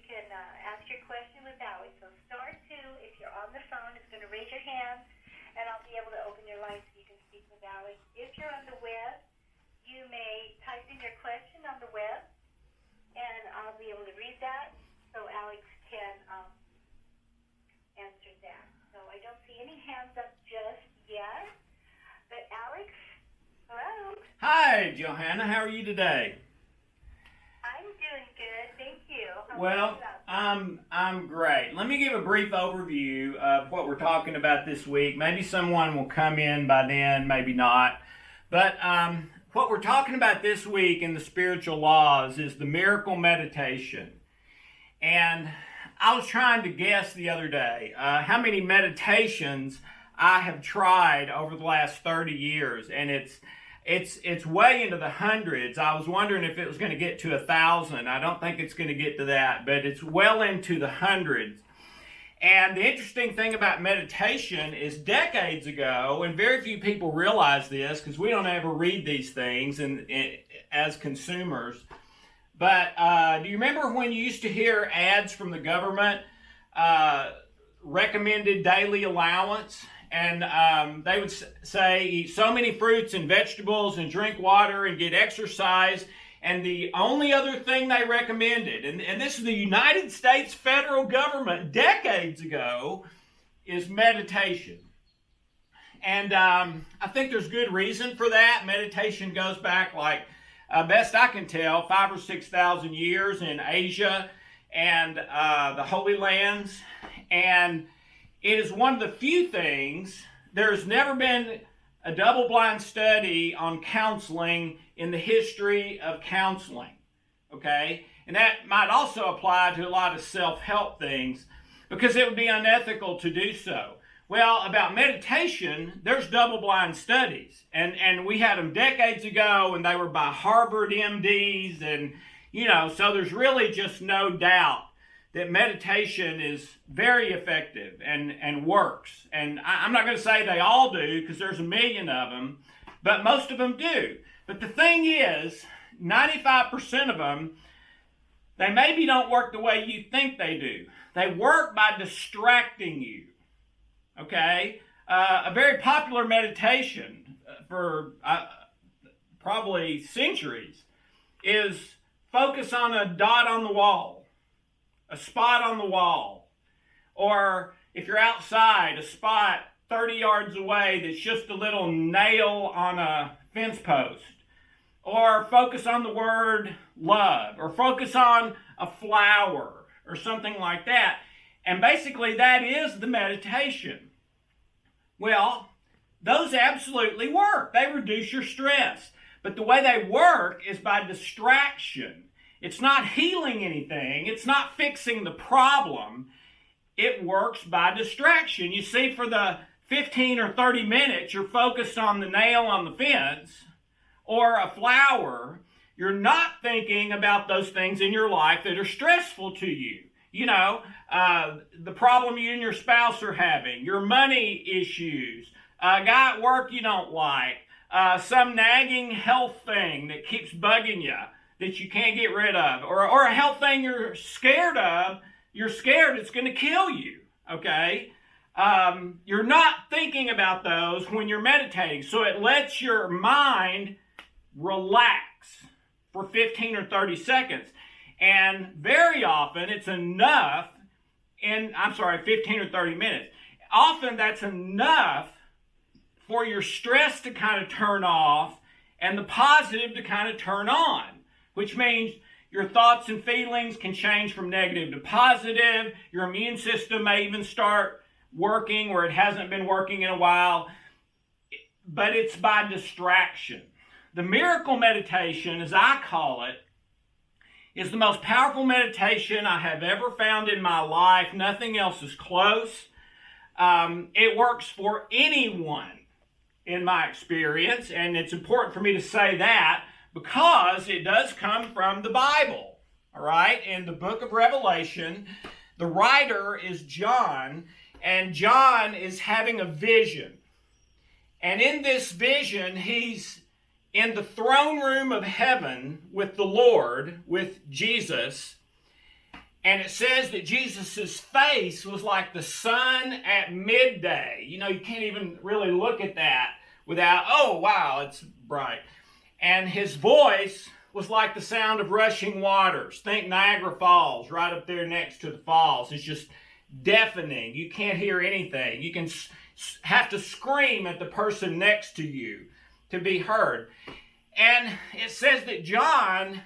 can ask your question with Alex. So star 2, if you're on the phone, is going to raise your hand, and I'll be able to open your line so you can speak with Alex. If you're on the web, you may type in your question on the web, and I'll be able to read that so Alex can answer that. So I don't see any hands up just yet, but Alex, hello? Hi, Johanna. How are you today? I'm doing good, thank you. Well, I'm great. Let me give a brief overview of what we're talking about this week. Maybe someone will come in by then, maybe not. But what we're talking about this week in the spiritual laws is the miracle meditation. And I was trying to guess the other day how many meditations I have tried over the last 30 years, and it's way into the hundreds. I was wondering if it was going to get to 1,000. I don't think it's going to get to that, but it's well into the hundreds. And the interesting thing about meditation is decades ago, and very few people realize this because we don't ever read these things as consumers, but do you remember when you used to hear ads from the government, recommended daily allowance? And they would say, eat so many fruits and vegetables and drink water and get exercise. And the only other thing they recommended, and this is the United States federal government decades ago, is meditation. And I think there's good reason for that. Meditation goes back, like, best I can tell, 5,000 or 6,000 years in Asia and the Holy Lands. And it is one of the few things, there's never been a double-blind study on counseling in the history of counseling, okay? And that might also apply to a lot of self-help things because it would be unethical to do so. Well, about meditation, there's double-blind studies, and we had them decades ago, and they were by Harvard MDs, and, so there's really just no doubt that meditation is very effective and works. And I'm not going to say they all do because there's a million of them, but most of them do. But the thing is, 95% of them, they maybe don't work the way you think they do. They work by distracting you, okay? A very popular meditation for probably centuries is focus on a dot on the wall, a spot on the wall, or if you're outside, a spot 30 yards away that's just a little nail on a fence post, or focus on the word love, or focus on a flower, or something like that. And basically that is the meditation. Well, those absolutely work. They reduce your stress. But the way they work is by distraction. It's not healing anything. It's not fixing the problem. It works by distraction. You see, for the 15 or 30 minutes, you're focused on the nail on the fence or a flower. You're not thinking about those things in your life that are stressful to you. The problem you and your spouse are having, your money issues, a guy at work you don't like, some nagging health thing that keeps bugging you, that you can't get rid of, or a health thing you're scared of. You're scared it's going to kill you, okay? You're not thinking about those when you're meditating, so it lets your mind relax for 15 or 30 seconds. And very often it's enough, 15 or 30 minutes. Often that's enough for your stress to kind of turn off and the positive to kind of turn on, which means your thoughts and feelings can change from negative to positive. Your immune system may even start working where it hasn't been working in a while. But it's by distraction. The miracle meditation, as I call it, is the most powerful meditation I have ever found in my life. Nothing else is close. It works for anyone in my experience, and it's important for me to say that because it does come from the Bible, all right? In the book of Revelation, the writer is John, and John is having a vision. And in this vision, he's in the throne room of heaven with the Lord, with Jesus, And it says that Jesus' face was like the sun at midday. You know, you can't even really look at that without, oh, wow, it's bright. And his voice was like the sound of rushing waters. Think Niagara Falls, right up there next to the falls. It's just deafening. You can't hear anything. You can have to scream at the person next to you to be heard. And it says that John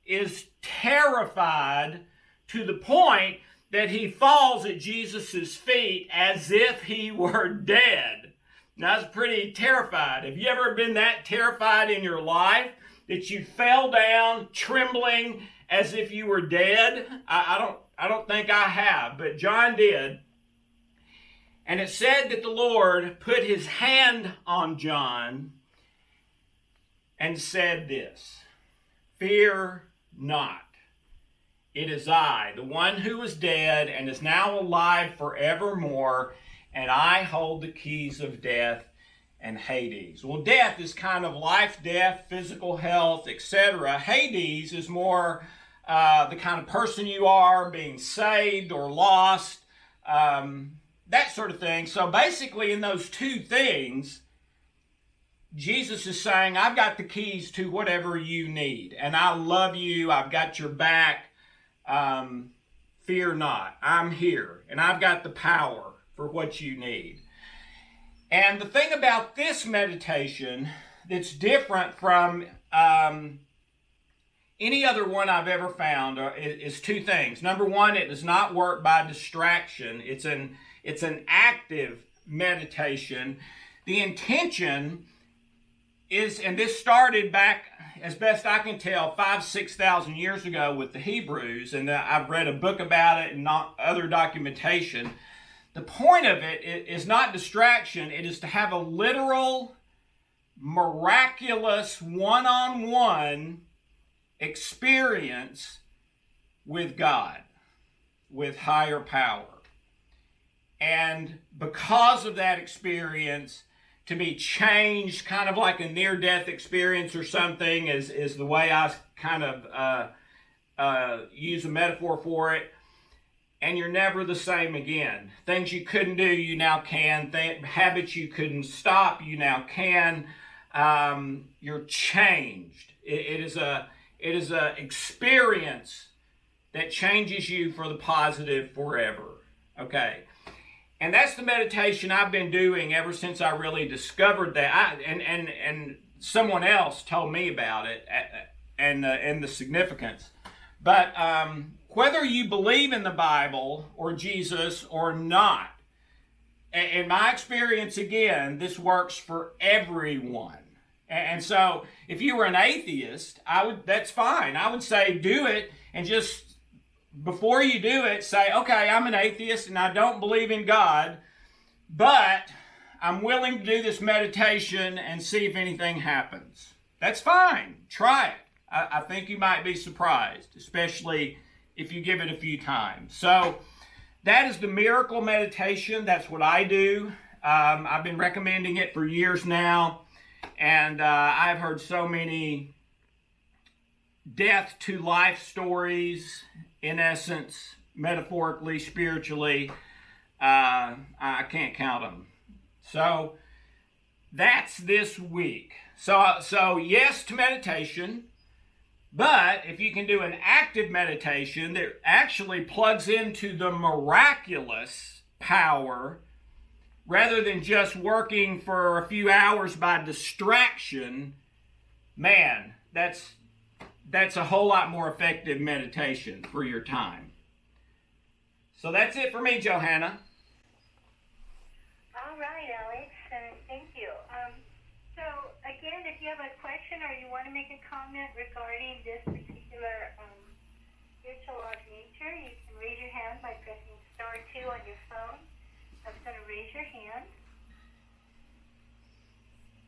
is terrified to the point that he falls at Jesus' feet as if he were dead. Now, that's pretty terrified. Have you ever been that terrified in your life that you fell down trembling as if you were dead? I don't think I have, but John did. And it said that the Lord put his hand on John and said this, "Fear not. It is I, the one who was dead and is now alive forevermore, and I hold the keys of death and Hades." Well, death is kind of life, death, physical health, etc. Hades is more the kind of person you are, being saved or lost, that sort of thing. So basically in those two things, Jesus is saying, I've got the keys to whatever you need, and I love you, I've got your back. Fear not. I'm here, and I've got the power for what you need. And the thing about this meditation that's different from any other one I've ever found is two things. Number one, it does not work by distraction. It's an active meditation. The intention is, and this started back, as best I can tell, 5,000-6,000 years ago with the Hebrews, and I've read a book about it and other documentation. The point of it is not distraction. It is to have a literal, miraculous, one-on-one experience with God, with higher power. And because of that experience, to be changed, kind of like a near-death experience or something, is the way I kind of use a metaphor for it. And you're never the same again. Things you couldn't do, you now can. Habits you couldn't stop, you now can. You're changed. It is a experience that changes you for the positive forever. Okay. And that's the meditation I've been doing ever since I really discovered that. And someone else told me about it and the significance. But whether you believe in the Bible or Jesus or not, in my experience, again, this works for everyone. And so if you were an atheist, that's fine. I would say do it, and just before you do it, say, okay, I'm an atheist and I don't believe in God, but I'm willing to do this meditation and see if anything happens. That's fine. Try it. I think you might be surprised, especially if you give it a few times. So that is the miracle meditation. That's what I do. I've been recommending it for years now, and I've heard so many death to life stories, in essence, metaphorically, spiritually. I can't count them. So that's this week. So yes to meditation, but if you can do an active meditation that actually plugs into the miraculous power rather than just working for a few hours by distraction, man, that's a whole lot more effective meditation for your time. So that's it for me, Johanna. All right, Alex, thank you. So again, if you have a question or you want to make a comment regarding this particular spiritual law of nature, you can raise your hand by pressing *2 on your phone. I'm going to raise your hand,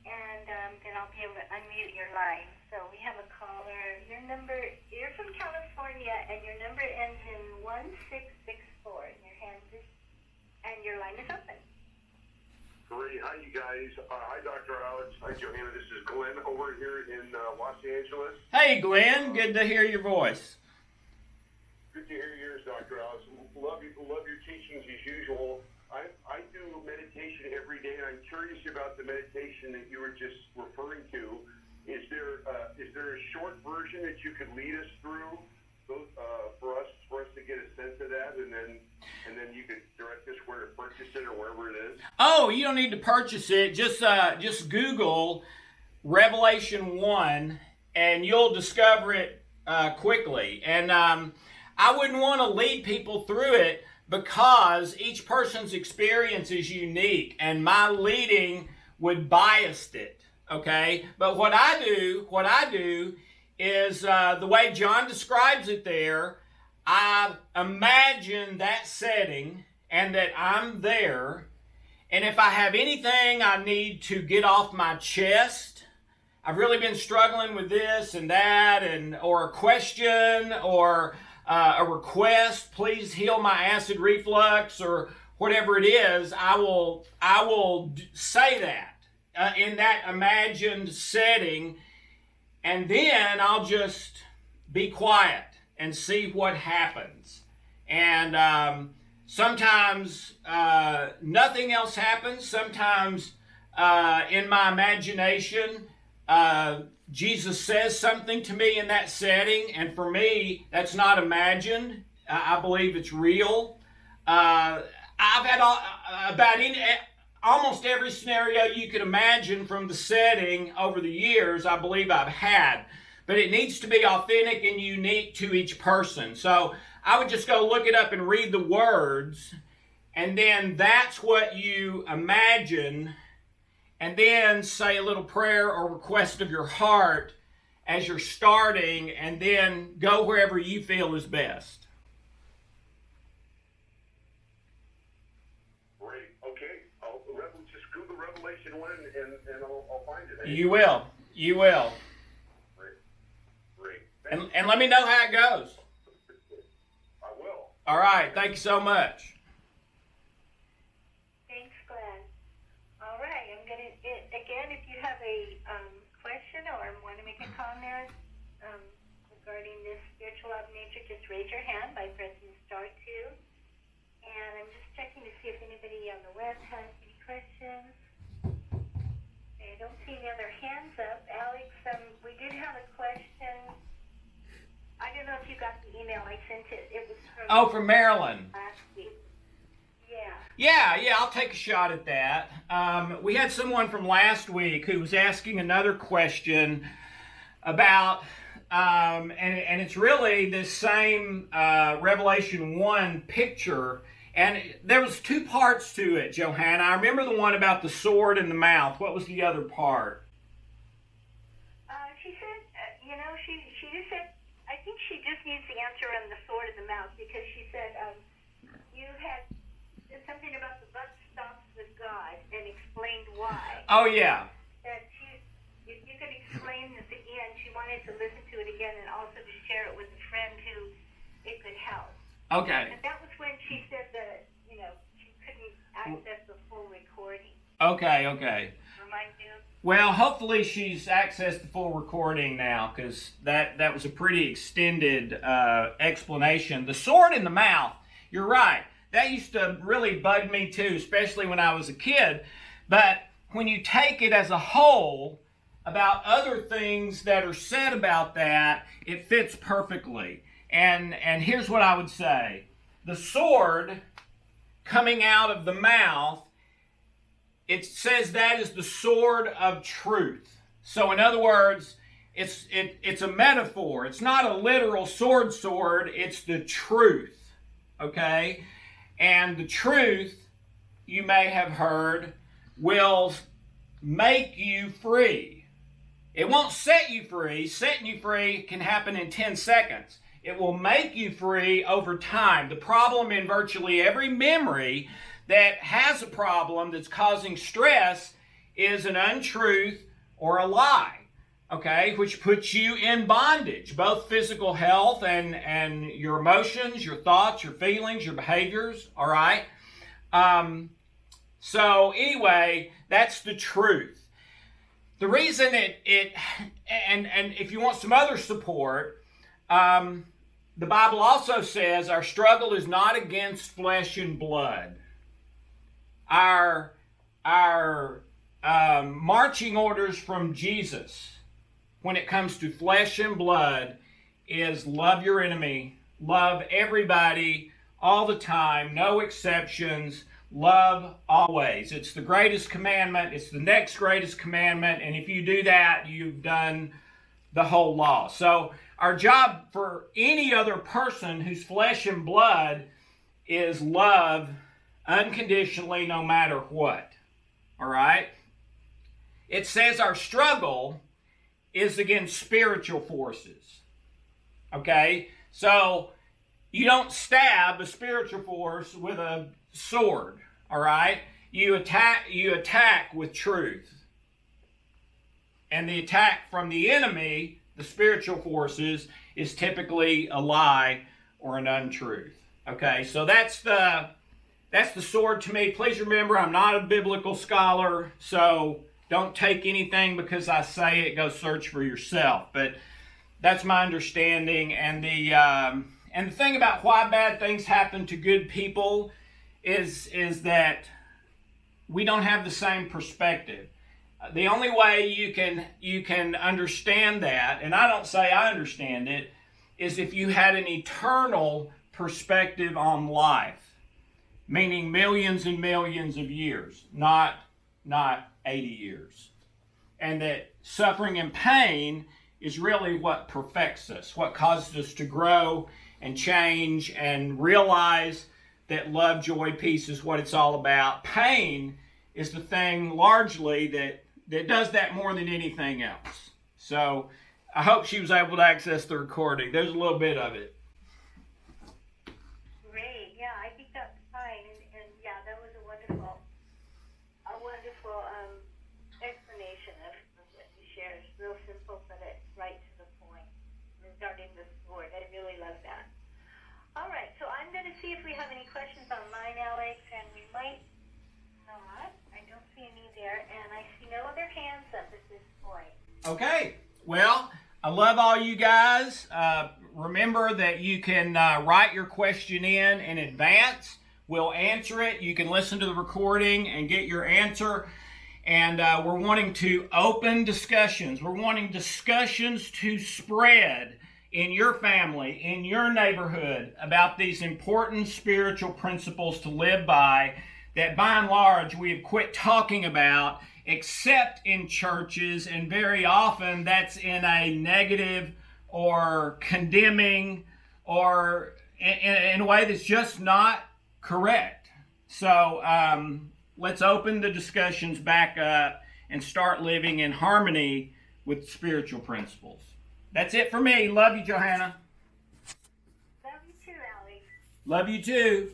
and then I'll be able to unmute your line. So we have a caller. You're from California, and your number ends in 1664. And your line is open. Great. Hi, you guys. Hi, Dr. Alex. Hi, Johanna. This is Glenn over here in Los Angeles. Hey, Glenn. Good to hear your voice. Good to hear yours, Dr. Alex. Love your teachings as usual. I do meditation every day, and I'm curious about the meditation that you were just referring to. Is there a short version that you could lead us through for us to get a sense of that, and then you could direct us where to purchase it or wherever it is? Oh, you don't need to purchase it. Just Google Revelation 1, and you'll discover it quickly. And I wouldn't want to lead people through it because each person's experience is unique, and my leading would bias it. Okay, but what I do is the way John describes it there. I imagine that setting and that I'm there, and if I have anything I need to get off my chest, I've really been struggling with this and that, or a question or a request, please heal my acid reflux or whatever it is, I will say that in that imagined setting, and then I'll just be quiet and see what happens. And sometimes nothing else happens. Sometimes in my imagination, Jesus says something to me in that setting, and for me, that's not imagined. I believe it's real. I've had almost every scenario you could imagine from the setting over the years, I believe I've had. But it needs to be authentic and unique to each person. So I would just go look it up and read the words, and then that's what you imagine, and then say a little prayer or request of your heart as you're starting, and then go wherever you feel is best. Great. Okay. I'll just Google Revelation 1 and I'll find it. You will. You will. Great. And let me know how it goes. I will. All right. Thank you so much. Thanks, Glenn. All right, again, if you have a question or want to make a comment regarding this spiritual law of nature, just raise your hand by pressing star 2. And I'm just checking to see if anybody on the web has any questions. I don't see any other hands up. Alex, we did have a question. I don't know if you got the email I sent it. It was from Maryland. last week. Yeah, I'll take a shot at that. We had someone from last week who was asking another question about, and it's really this same Revelation 1 picture, and there was 2 parts to it, Johanna. I remember the one about the sword in the mouth. What was the other part? She said, she just said, I think she just needs the answer on the sword in the mouth, because she said, you had something about the buck stops with God and explained why. Oh, yeah. That if you could explain at the end, she wanted to listen to it again and also to share it with a friend who it could help. Okay. And that was when she said that, she couldn't access the full recording. Okay. Remind you? Well, hopefully she's accessed the full recording now, because that was a pretty extended explanation. The sword in the mouth, you're right. That used to really bug me too, especially when I was a kid. But when you take it as a whole, about other things that are said about that, it fits perfectly. And here's what I would say. The sword coming out of the mouth, it says that is the sword of truth. So in other words, it's a metaphor. It's not a literal sword, it's the truth. Okay? And the truth, you may have heard, will make you free. It won't set you free. Setting you free can happen in 10 seconds. It will make you free over time. The problem in virtually every memory that has a problem that's causing stress is an untruth or a lie, okay, which puts you in bondage, both physical health and your emotions, your thoughts, your feelings, your behaviors, all right? So anyway, that's the truth. The reason and if you want some other support, the Bible also says our struggle is not against flesh and blood. Our marching orders from Jesus when it comes to flesh and blood is love your enemy, love everybody all the time, no exceptions, love always. It's the greatest commandment. It's the next greatest commandment. And if you do that, you've done the whole law. So our job for any other person who's flesh and blood is love unconditionally no matter what. All right? It says our struggle is against spiritual forces. Okay? So you don't stab a spiritual force with a sword. All right? You attack with truth. And the attack from the enemy, the spiritual forces, is typically a lie or an untruth. Okay, so that's the sword to me. Please remember, I'm not a biblical scholar, so don't take anything because I say it. Go search for yourself. But that's my understanding. And the thing about why bad things happen to good people is that we don't have the same perspective. The only way you can understand that, and I don't say I understand it, is if you had an eternal perspective on life, meaning millions and millions of years, not 80 years. And that suffering and pain is really what perfects us, what causes us to grow and change and realize that love, joy, peace is what it's all about. Pain is the thing largely that does that more than anything else. So I hope she was able to access the recording. There's a little bit of it. Great. Yeah, I think that's fine. And yeah, that was a wonderful explanation of what you shared. It's real simple, but it's right to the point regarding the sword. I really love that. All right, so I'm going to see if we have any questions online, Alex, and we might not. I don't see any there, and I see no other hands up at this point. Okay, well, I love all you guys. Remember that you can write your question in advance. We'll answer it. You can listen to the recording and get your answer. And we're wanting to open discussions. We're wanting discussions to spread in your family, in your neighborhood, about these important spiritual principles to live by that by and large we have quit talking about, except in churches, and very often that's in a negative or condemning or in a way that's just not correct. So let's open the discussions back up and start living in harmony with spiritual principles. That's it for me. Love you, Johanna. Love you too, Alex. Love you too.